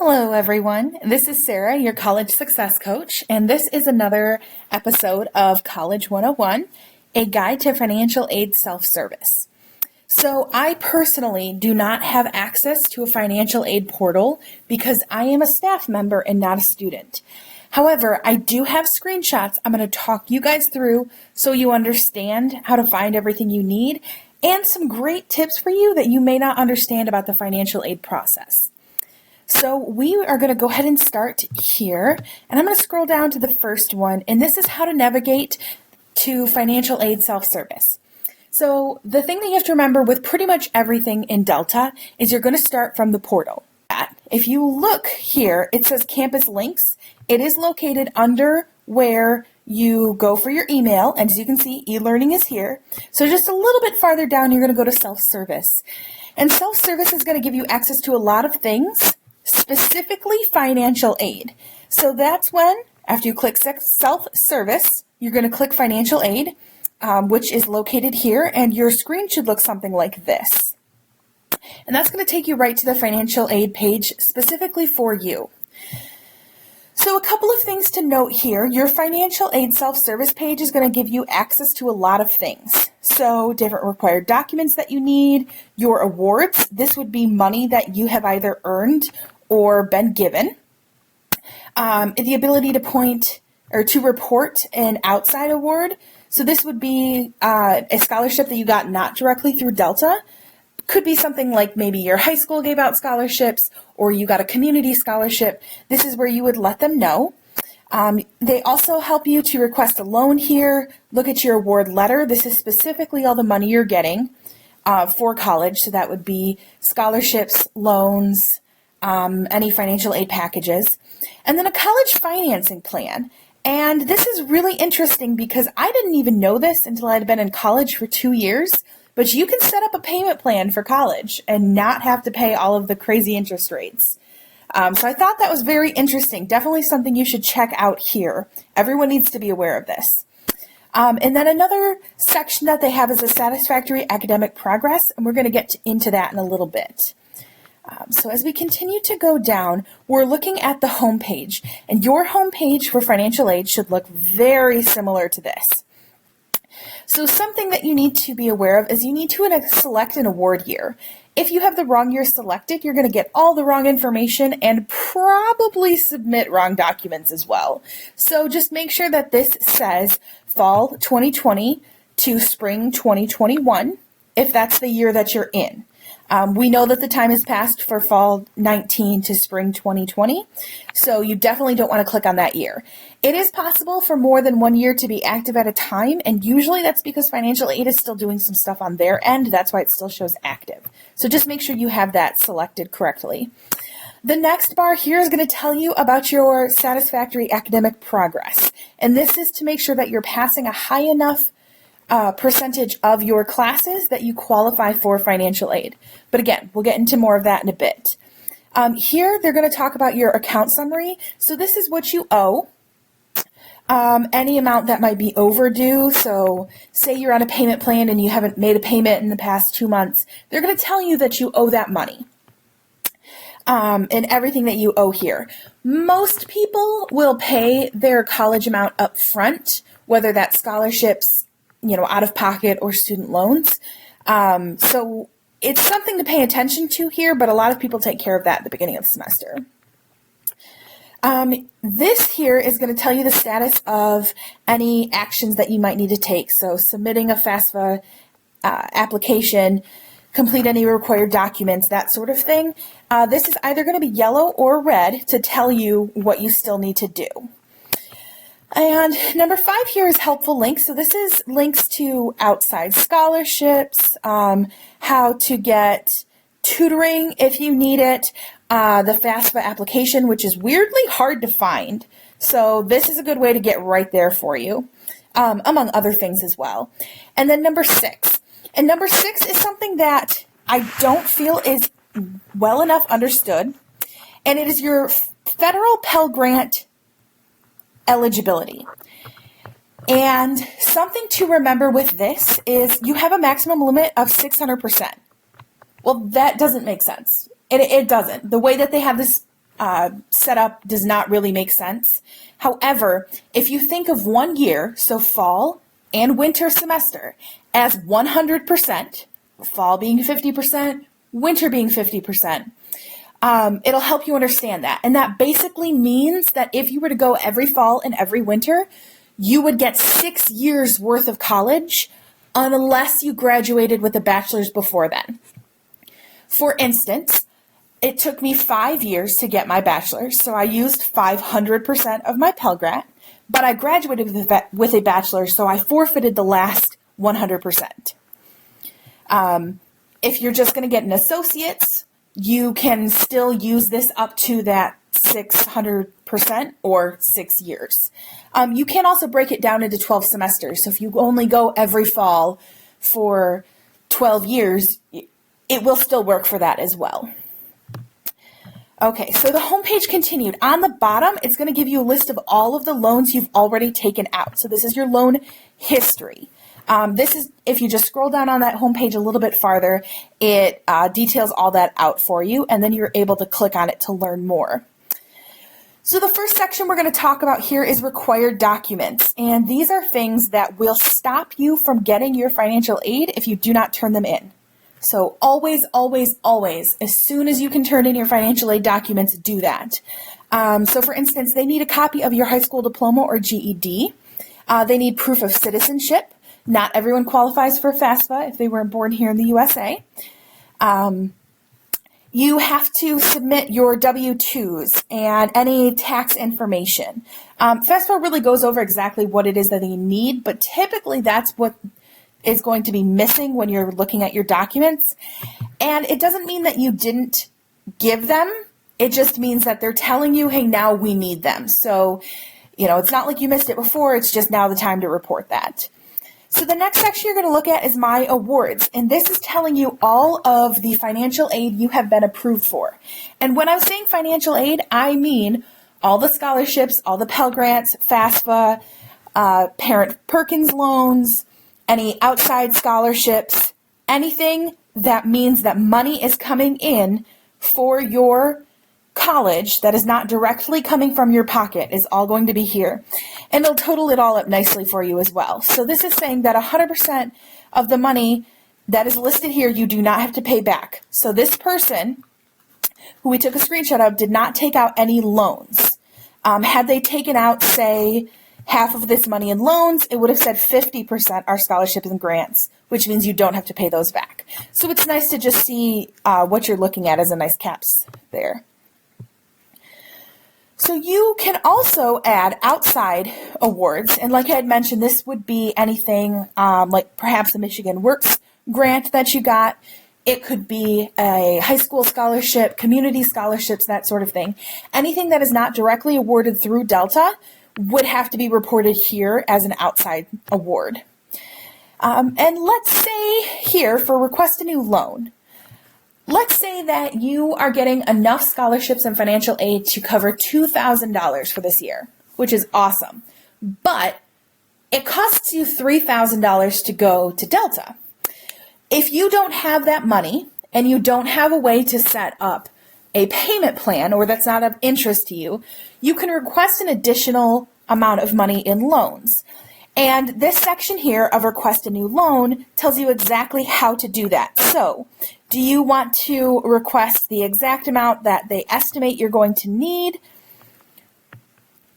Hello, everyone. This is Sarah, your college success coach, and this is another episode of College 101, a guide to financial aid self-service. So I personally do not have access to a financial aid portal because I am a staff member and not a student. However, I do have screenshots I'm going to talk you guys through so you understand how to find everything you need and some great tips for you that you may not understand about the financial aid process. So we are going to go ahead and start here, and I'm going to scroll down to the first one, and this is how to navigate to financial aid self-service. So the thing that you have to remember with pretty much everything in Delta is you're going to start from the portal. If you look here, it says campus links. It is located under where you go for your email, and as you can see, e-learning is here. So just a little bit farther down, you're going to go to self-service. And self-service is going to give you access to a lot of things, specifically financial aid. So that's when, after you click self-service, you're going to click financial aid, which is located here, and your screen should look something like this. And that's going to take you right to the financial aid page specifically for you. So a couple of things to note here. Your financial aid self-service page is going to give you access to a lot of things. So different required documents that you need, your awards. This would be money that you have either earned or been given. The ability to point or to report an outside award. So this would be a scholarship that you got not directly through Delta. Could be something like maybe your high school gave out scholarships or you got a community scholarship. This is where you would let them know. They also help you to request a loan here, look at your award letter. This is specifically all the money you're getting for college. So that would be scholarships, loans, any financial aid packages, and then a college financing plan. And this is really interesting because I didn't even know this until I'd been in college for 2 years, but you can set up a payment plan for college and not have to pay all of the crazy interest rates. So I thought that was very interesting. Definitely something you should check out here. Everyone needs to be aware of this. And then another section that they have is a satisfactory academic progress, and we're going to get into that in a little bit. So as we continue to go down, we're looking at the home page, and your home page for financial aid should look very similar to this. So something that you need to be aware of is you need to select an award year. If you have the wrong year selected, you're going to get all the wrong information and probably submit wrong documents as well. So just make sure that this says fall 2020 to spring 2021, if that's the year that you're in. We know that the time has passed for fall 19 to spring 2020, so you definitely don't want to click on that year. It is possible for more than 1 year to be active at a time, and usually that's because financial aid is still doing some stuff on their end. That's why it still shows active. So just make sure you have that selected correctly. The next bar here is going to tell you about your satisfactory academic progress, and this is to make sure that you're passing a high enough percentage of your classes that you qualify for financial aid. But again, we'll get into more of that in a bit. Here, they're going to talk about your account summary. So this is what you owe, any amount that might be overdue. So say you're on a payment plan and you haven't made a payment in the past 2 months. They're going to tell you that you owe that money. And everything that you owe here. Most people will pay their college amount up front, whether that's scholarships, out of pocket or student loans. So it's something to pay attention to here, but a lot of people take care of that at the beginning of the semester. This here is going to tell you the status of any actions that you might need to take. So submitting a FAFSA application, complete any required documents, that sort of thing. This is either going to be yellow or red to tell you what you still need to do. And number 5 here is helpful links. So this is links to outside scholarships, how to get tutoring if you need it, the FAFSA application, which is weirdly hard to find. So this is a good way to get right there for you, among other things as well. And then number 6. And number 6 is something that I don't feel is well enough understood, and it is your federal Pell Grant eligibility. And something to remember with this is you have a maximum limit of 600%. Well, that doesn't make sense. It doesn't. The way that they have this setup does not really make sense. However, if you think of 1 year, so fall and winter semester, as 100%, fall being 50%, winter being 50%, it'll help you understand that. And that basically means that if you were to go every fall and every winter, you would get 6 years worth of college unless you graduated with a bachelor's before then. For instance, it took me 5 years to get my bachelor's, so I used 500% of my Pell Grant, but I graduated with a bachelor's, so I forfeited the last 100%. If you're just going to get an associate's, you can still use this up to that 600% or 6 years. You can also break it down into 12 semesters. So if you only go every fall for 12 years, it will still work for that as well. Okay, so the homepage continued. On the bottom, it's going to give you a list of all of the loans you've already taken out. So this is your loan history. This is, if you just scroll down on that homepage a little bit farther, it details all that out for you, and then you're able to click on it to learn more. So the first section we're going to talk about here is required documents, and these are things that will stop you from getting your financial aid if you do not turn them in. So always, always, always, as soon as you can turn in your financial aid documents, do that. So for instance, they need a copy of your high school diploma or GED. They need proof of citizenship. Not everyone qualifies for FAFSA if they weren't born here in the USA. You have to submit your W-2s and any tax information. FAFSA really goes over exactly what it is that they need, but typically that's what is going to be missing when you're looking at your documents. And it doesn't mean that you didn't give them. It just means that they're telling you, hey, now we need them. So, it's not like you missed it before. It's just now the time to report that. So the next section you're going to look at is My Awards, and this is telling you all of the financial aid you have been approved for. And when I'm saying financial aid, I mean all the scholarships, all the Pell Grants, FAFSA, Parent Perkins loans, any outside scholarships, anything that means that money is coming in for your college that is not directly coming from your pocket is all going to be here. And they'll total it all up nicely for you as well. So this is saying that 100% of the money that is listed here, you do not have to pay back. So this person, who we took a screenshot of, did not take out any loans. Had they taken out, say, half of this money in loans, it would have said 50% are scholarships and grants, which means you don't have to pay those back. So it's nice to just see what you're looking at as a nice caps there. So you can also add outside awards, and like I had mentioned, this would be anything like perhaps the Michigan Works grant that you got. It could be a high school scholarship, community scholarships, that sort of thing. Anything that is not directly awarded through Delta would have to be reported here as an outside award. And let's say here for request a new loan, let's say that you are getting enough scholarships and financial aid to cover $2,000 for this year, which is awesome. But it costs you $3,000 to go to Delta. If you don't have that money and you don't have a way to set up a payment plan, or that's not of interest to you, you can request an additional amount of money in loans. And this section here of request a new loan tells you exactly how to do that. So, do you want to request the exact amount that they estimate you're going to need?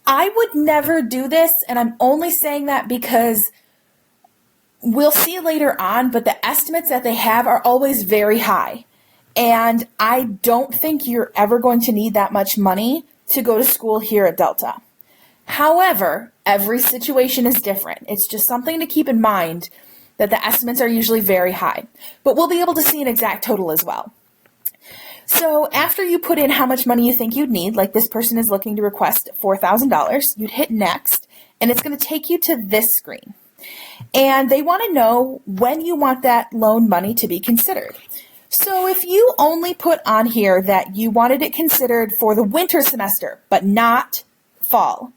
I would never do this, and I'm only saying that because we'll see later on, but the estimates that they have are always very high. And I don't think you're ever going to need that much money to go to school here at Delta. However, every situation is different. It's just something to keep in mind that the estimates are usually very high. But we'll be able to see an exact total as well. So after you put in how much money you think you'd need, like this person is looking to request $4,000, you'd hit next, and it's going to take you to this screen. And they want to know when you want that loan money to be considered. So if you only put on here that you wanted it considered for the winter semester, but not fall,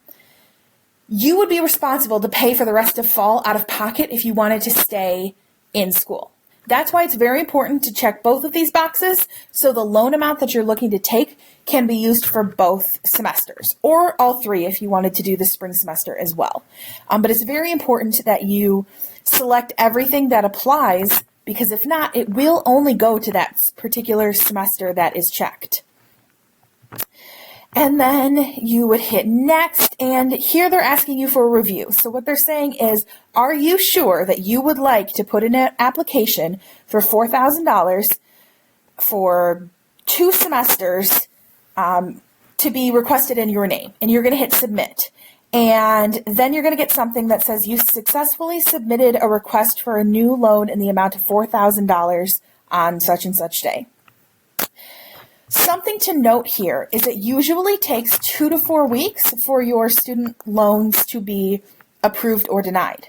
you would be responsible to pay for the rest of fall out of pocket if you wanted to stay in school. That's why it's very important to check both of these boxes so the loan amount that you're looking to take can be used for both semesters, or all three if you wanted to do the spring semester as well. But it's very important that you select everything that applies, because if not, it will only go to that particular semester that is checked. And then you would hit next, and here they're asking you for a review. So what they're saying is, are you sure that you would like to put in an application for $4,000 for 2 semesters to be requested in your name? And you're going to hit submit. And then you're going to get something that says you successfully submitted a request for a new loan in the amount of $4,000 on such and such day. Something to note here is it usually takes 2 to 4 weeks for your student loans to be approved or denied.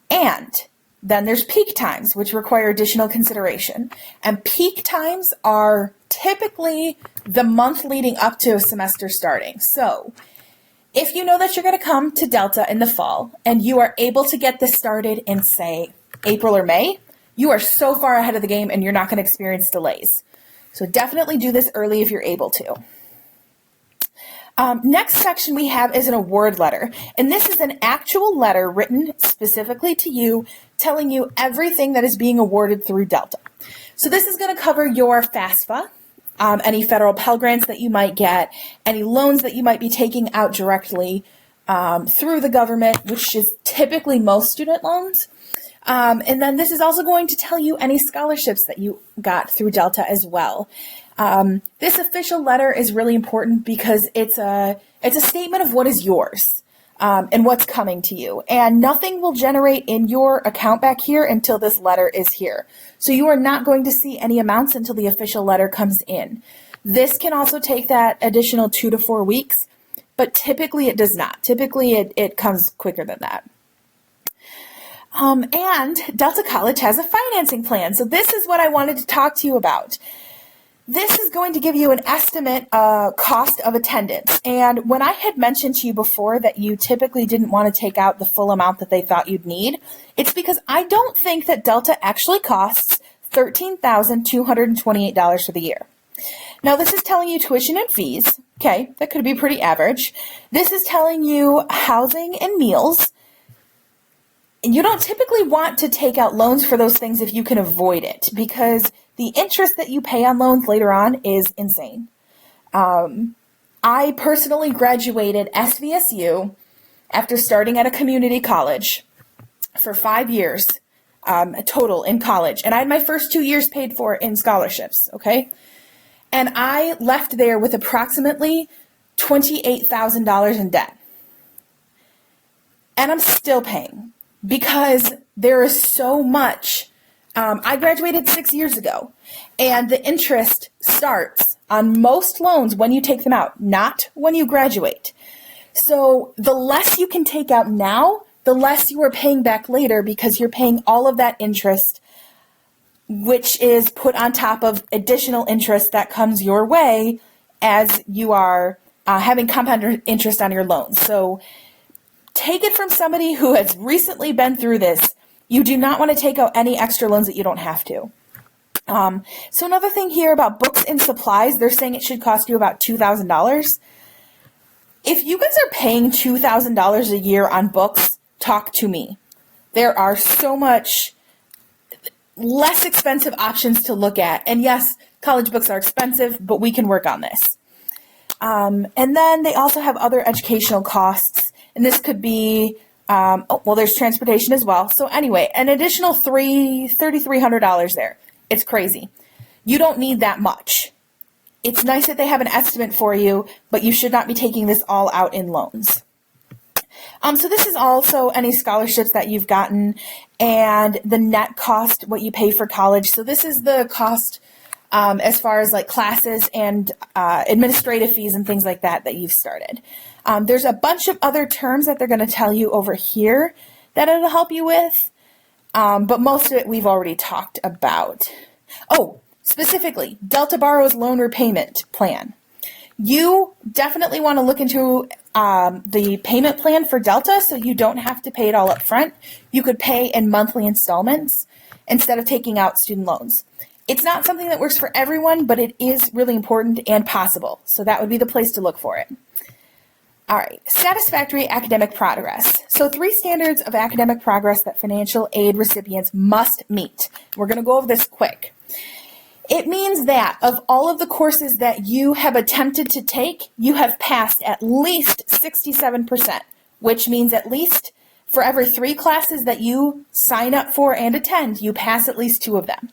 And then there's peak times, which require additional consideration. And peak times are typically the month leading up to a semester starting. So if you know that you're going to come to Delta in the fall and you are able to get this started in, say, April or May, you are so far ahead of the game and you're not going to experience delays. So definitely do this early if you're able to. Next section we have is an award letter. And this is an actual letter written specifically to you, telling you everything that is being awarded through Delta. So this is going to cover your FAFSA, any federal Pell Grants that you might get, any loans that you might be taking out directly through the government, which is typically most student loans. And then this is also going to tell you any scholarships that you got through Delta as well. This official letter is really important because it's a statement of what is yours and what's coming to you. And nothing will generate in your account back here until this letter is here. So you are not going to see any amounts until the official letter comes in. This can also take that additional 2 to 4 weeks, but typically it does not. Typically it comes quicker than that. And Delta College has a financing plan. So this is what I wanted to talk to you about. This is going to give you an estimate cost of attendance. And when I had mentioned to you before that you typically didn't want to take out the full amount that they thought you'd need, it's because I don't think that Delta actually costs $13,228 for the year. Now, this is telling you tuition and fees. Okay, that could be pretty average. This is telling you housing and meals. You don't typically want to take out loans for those things if you can avoid it, because the interest that you pay on loans later on is insane. I personally graduated SVSU after starting at a community college for 5 years total in college. And I had my first 2 years paid for in scholarships, okay? And I left there with approximately $28,000 in debt. And I'm still paying. Because there is so much. I graduated 6 years ago, and the interest starts on most loans when you take them out, not when you graduate. So the less you can take out now, the less you are paying back later, because you're paying all of that interest, which is put on top of additional interest that comes your way as you are having compound interest on your loans. So take it from somebody who has recently been through this. You do not want to take out any extra loans that you don't have to. So another thing here about books and supplies, they're saying it should cost you about $2,000. If you guys are paying $2,000 a year on books, talk to me. There are so much less expensive options to look at. And yes, college books are expensive, but we can work on this. And then they also have other educational costs. And this could be, there's transportation as well. So anyway, an additional $3,300 there. It's crazy. You don't need that much. It's nice that they have an estimate for you, but you should not be taking this all out in loans. So this is also any scholarships that you've gotten and the net cost, what you pay for college. So this is the cost as far as like classes and administrative fees and things like that you've started. There's a bunch of other terms that they're going to tell you over here that it'll help you with, but most of it we've already talked about. Oh, specifically, Delta Borrows loan repayment plan. You definitely want to look into the payment plan for Delta so you don't have to pay it all up front. You could pay in monthly installments. instead of taking out student loans. It's not something that works for everyone, but it is really important and possible. So that would be the place to look for it. All right, satisfactory academic progress. So 3 standards of academic progress that financial aid recipients must meet. We're going to go over this quick. It means that of all of the courses that you have attempted to take, you have passed at least 67%, which means at least for every 3 classes that you sign up for and attend, you pass at least 2 of them.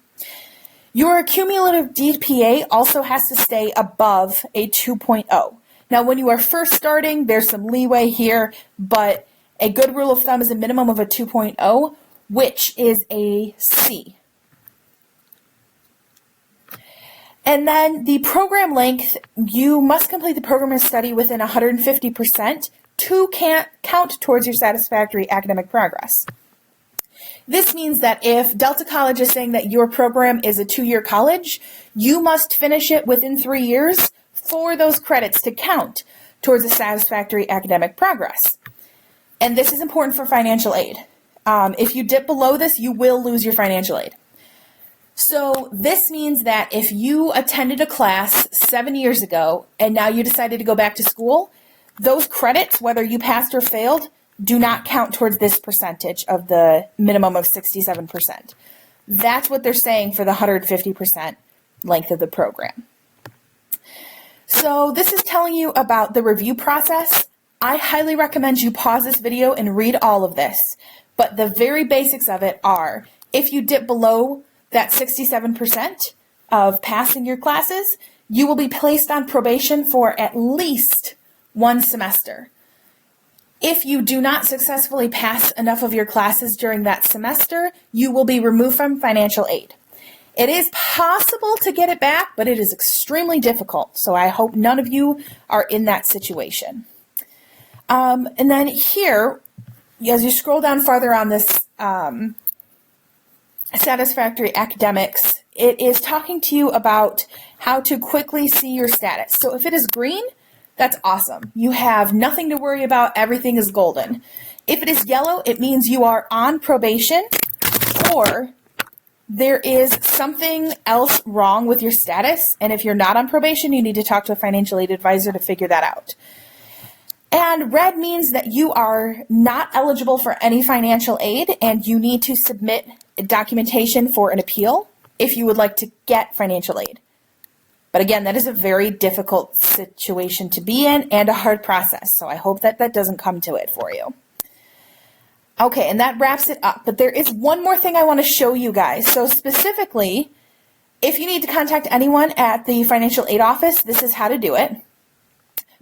Your cumulative GPA also has to stay above a 2.0. Now, when you are first starting, there's some leeway here, but a good rule of thumb is a minimum of a 2.0, which is a C. And then the program length, you must complete the program and study within 150% to count towards your satisfactory academic progress. This means that if Delta College is saying that your program is a 2-year college, you must finish it within 3 years for those credits to count towards a satisfactory academic progress. And this is important for financial aid. If you dip below this, you will lose your financial aid. So this means that if you attended a class 7 years ago and now you decided to go back to school, those credits, whether you passed or failed, do not count towards this percentage of the minimum of 67%. That's what they're saying for the 150% length of the program. So this is telling you about the review process. I highly recommend you pause this video and read all of this. But the very basics of it are, if you dip below that 67% of passing your classes, you will be placed on probation for at least 1 semester. If you do not successfully pass enough of your classes during that semester, you will be removed from financial aid. It is possible to get it back, but it is extremely difficult. So I hope none of you are in that situation. And then here, as you scroll down farther on this satisfactory academics, it is talking to you about how to quickly see your status. So if it is green, that's awesome. You have nothing to worry about. Everything is golden. If it is yellow, it means you are on probation or there is something else wrong with your status. And if you're not on probation, you need to talk to a financial aid advisor to figure that out. And red means that you are not eligible for any financial aid and you need to submit documentation for an appeal if you would like to get financial aid. But again, that is a very difficult situation to be in and a hard process. So I hope that that doesn't come to it for you. Okay, and that wraps it up. But there is one more thing I want to show you guys. So specifically, if you need to contact anyone at the financial aid office, this is how to do it.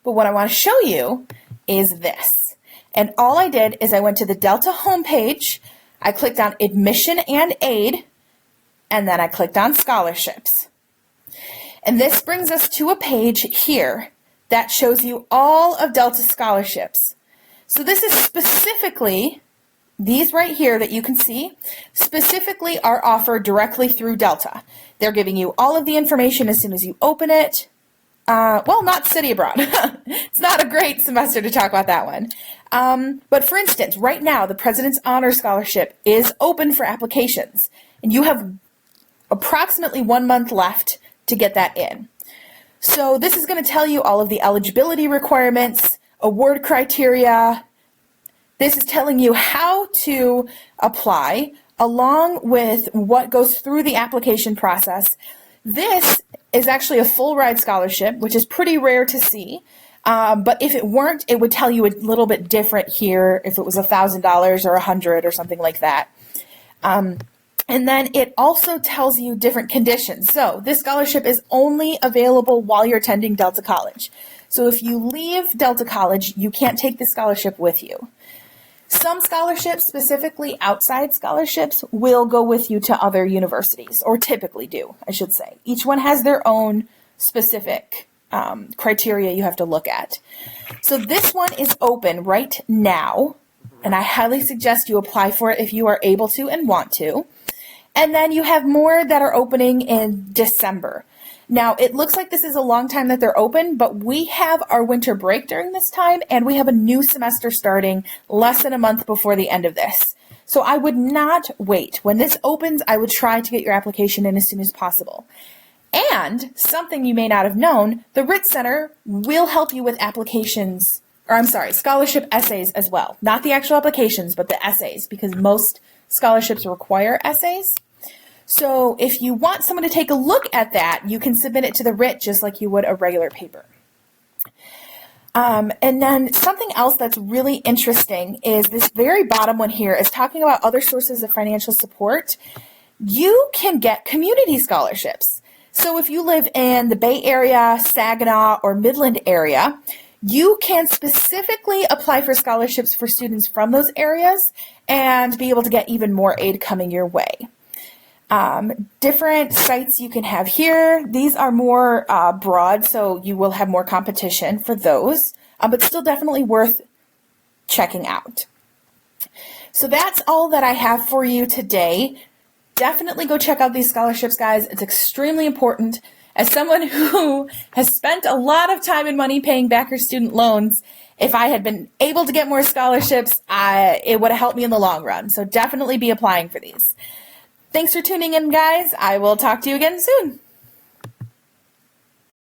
But what I want to show you is this. And all I did is I went to the Delta homepage, I clicked on Admission and Aid, and then I clicked on Scholarships. And this brings us to a page here that shows you all of Delta's scholarships. So this is specifically, these right here that you can see, specifically are offered directly through Delta. They're giving you all of the information as soon as you open it. Well, not Study Abroad. It's not a great semester to talk about that one. But for instance, right now, the President's Honor Scholarship is open for applications. And you have approximately 1 month left to get that in. So this is going to tell you all of the eligibility requirements, award criteria. This is telling you how to apply along with what goes through the application process. This is actually a full ride scholarship, which is pretty rare to see. But if it weren't, it would tell you a little bit different here if it was $1,000 or $100 or something like that. And then it also tells you different conditions. So this scholarship is only available while you're attending Delta College. So if you leave Delta College, you can't take the scholarship with you. Some scholarships, specifically outside scholarships, will go with you to other universities, or typically do, I should say. Each one has their own specific criteria you have to look at. So this one is open right now, and I highly suggest you apply for it if you are able to and want to. And then you have more that are opening in December. Now, it looks like this is a long time that they're open, but we have our winter break during this time, and we have a new semester starting less than a month before the end of this. So I would not wait. When this opens, I would try to get your application in as soon as possible. And something you may not have known, the RIT Center will help you with applications, or I'm sorry, scholarship essays as well. Not the actual applications, but the essays, because most scholarships require essays. So if you want someone to take a look at that, you can submit it to the RIT just like you would a regular paper. And then something else that's really interesting is this very bottom one here is talking about other sources of financial support. You can get community scholarships. So if you live in the Bay Area, Saginaw, or Midland area, you can specifically apply for scholarships for students from those areas and be able to get even more aid coming your way. Different sites you can have here. These are more broad, so you will have more competition for those, but still definitely worth checking out. So that's all that I have for you today. Definitely go check out these scholarships, guys. It's extremely important. As someone who has spent a lot of time and money paying back her student loans, if I had been able to get more scholarships, it would have helped me in the long run. So definitely be applying for these. Thanks for tuning in, guys. I will talk to you again soon.